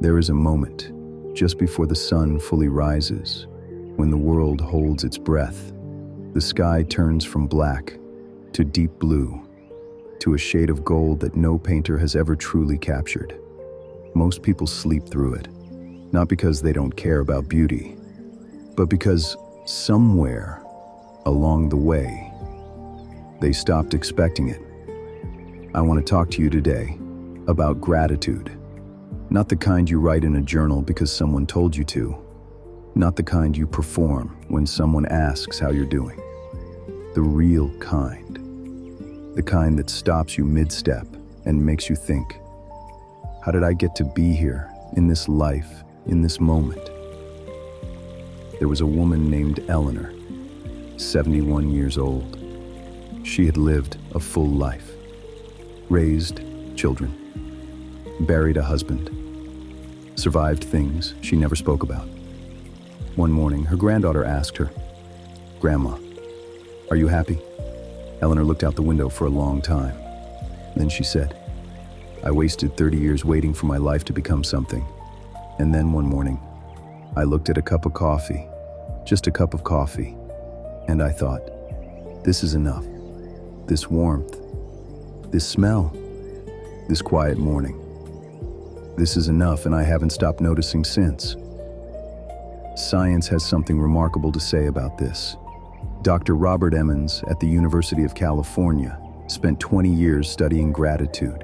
There is a moment, just before the sun fully rises, when the world holds its breath. The sky turns from black to deep blue, to a shade of gold that no painter has ever truly captured. Most people sleep through it, not because they don't care about beauty, but because somewhere along the way, they stopped expecting it. I want to talk to you today about gratitude. Not the kind you write in a journal because someone told you to. Not the kind you perform when someone asks how you're doing. The real kind. The kind that stops you mid-step and makes you think, how did I get to be here, in this life, in this moment? There was a woman named Eleanor, 71 years old. She had lived a full life, raised children, buried a husband, survived things she never spoke about. One morning, her granddaughter asked her, "Grandma, are you happy?" Eleanor looked out the window for a long time. Then she said, "I wasted 30 years waiting for my life to become something. And then one morning, I looked at a cup of coffee, just a cup of coffee, and I thought, this is enough. This warmth, this smell, this quiet morning. This is enough, and I haven't stopped noticing since." Science has something remarkable to say about this. Dr. Robert Emmons at the University of California spent 20 years studying gratitude.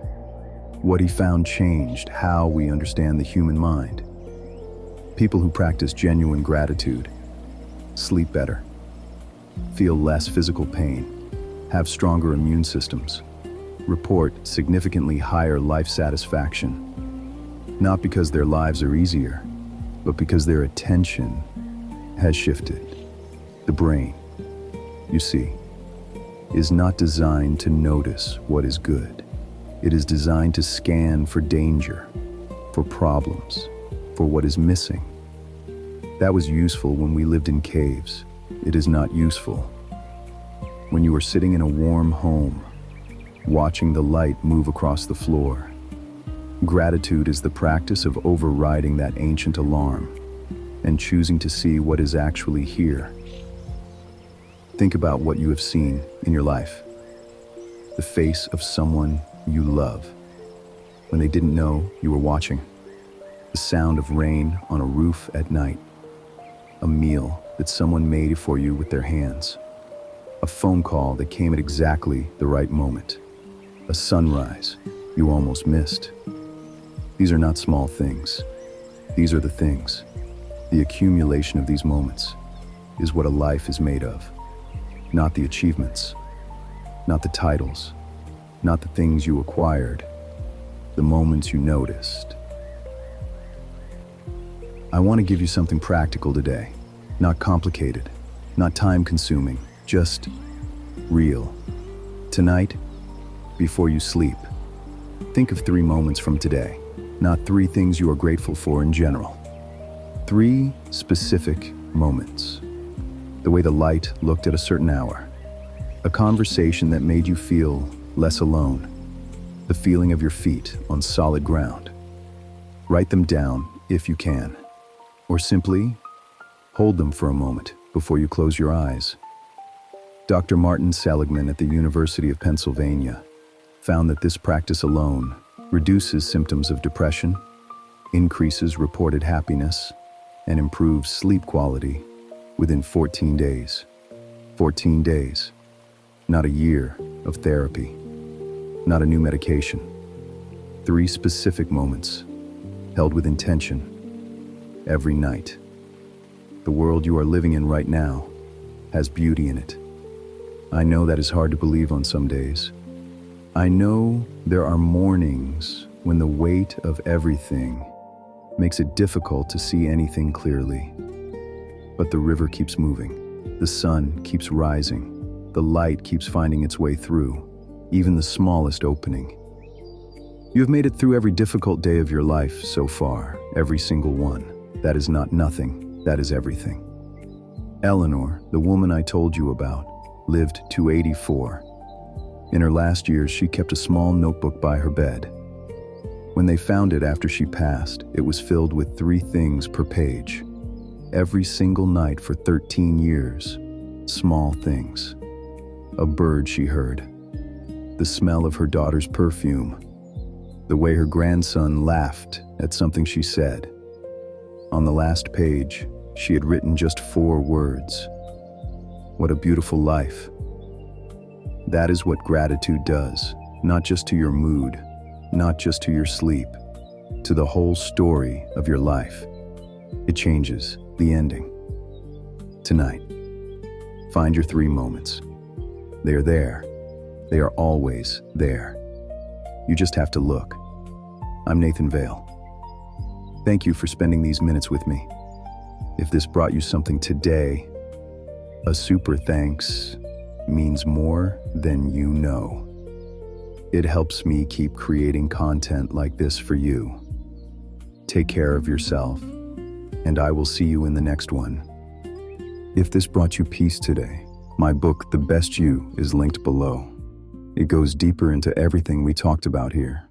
What he found changed how we understand the human mind. People who practice genuine gratitude sleep better, feel less physical pain, have stronger immune systems, report significantly higher life satisfaction. Not because their lives are easier, but because their attention has shifted. The brain, you see, is not designed to notice what is good. It is designed to scan for danger, for problems, for what is missing. That was useful when we lived in caves. It is not useful when you are sitting in a warm home, watching the light move across the floor. Gratitude is the practice of overriding that ancient alarm and choosing to see what is actually here. Think about what you have seen in your life. The face of someone you love when they didn't know you were watching. The sound of rain on a roof at night. A meal that someone made for you with their hands. A phone call that came at exactly the right moment. A sunrise you almost missed. These are not small things. These are the things. The accumulation of these moments is what a life is made of. Not the achievements, not the titles, not the things you acquired, the moments you noticed. I want to give you something practical today, not complicated, not time-consuming, just real. Tonight, before you sleep, think of 3 moments from today. Not 3 things you are grateful for in general. 3 specific moments. The way the light looked at a certain hour. A conversation that made you feel less alone. The feeling of your feet on solid ground. Write them down if you can. Or simply hold them for a moment before you close your eyes. Dr. Martin Seligman at the University of Pennsylvania found that this practice alone reduces symptoms of depression, increases reported happiness, and improves sleep quality within 14 days. 14 days, not a year of therapy, not a new medication. 3 specific moments, held with intention, every night. The world you are living in right now has beauty in it. I know that is hard to believe on some days. I know there are mornings when the weight of everything makes it difficult to see anything clearly. But the river keeps moving, the sun keeps rising, the light keeps finding its way through, even the smallest opening. You have made it through every difficult day of your life so far, every single one. That is not nothing, that is everything. Eleanor, the woman I told you about, lived to 84. In her last years, she kept a small notebook by her bed. When they found it after she passed, it was filled with 3 things per page. Every single night for 13 years. Small things. A bird she heard. The smell of her daughter's perfume. The way her grandson laughed at something she said. On the last page, she had written just 4 words. What a beautiful life. That is what gratitude does, not just to your mood, not just to your sleep, to the whole story of your life. It changes the ending. Tonight, find your 3 moments. They are there. They are always there. You just have to look. I'm Nathan Vale. Thank you for spending these minutes with me. If this brought you something today, a super thanks means more than you know. It helps me keep creating content like this for you. Take care of yourself, and I will see you in the next one. If this brought you peace today, my book, The Best You, is linked below. It goes deeper into everything we talked about here.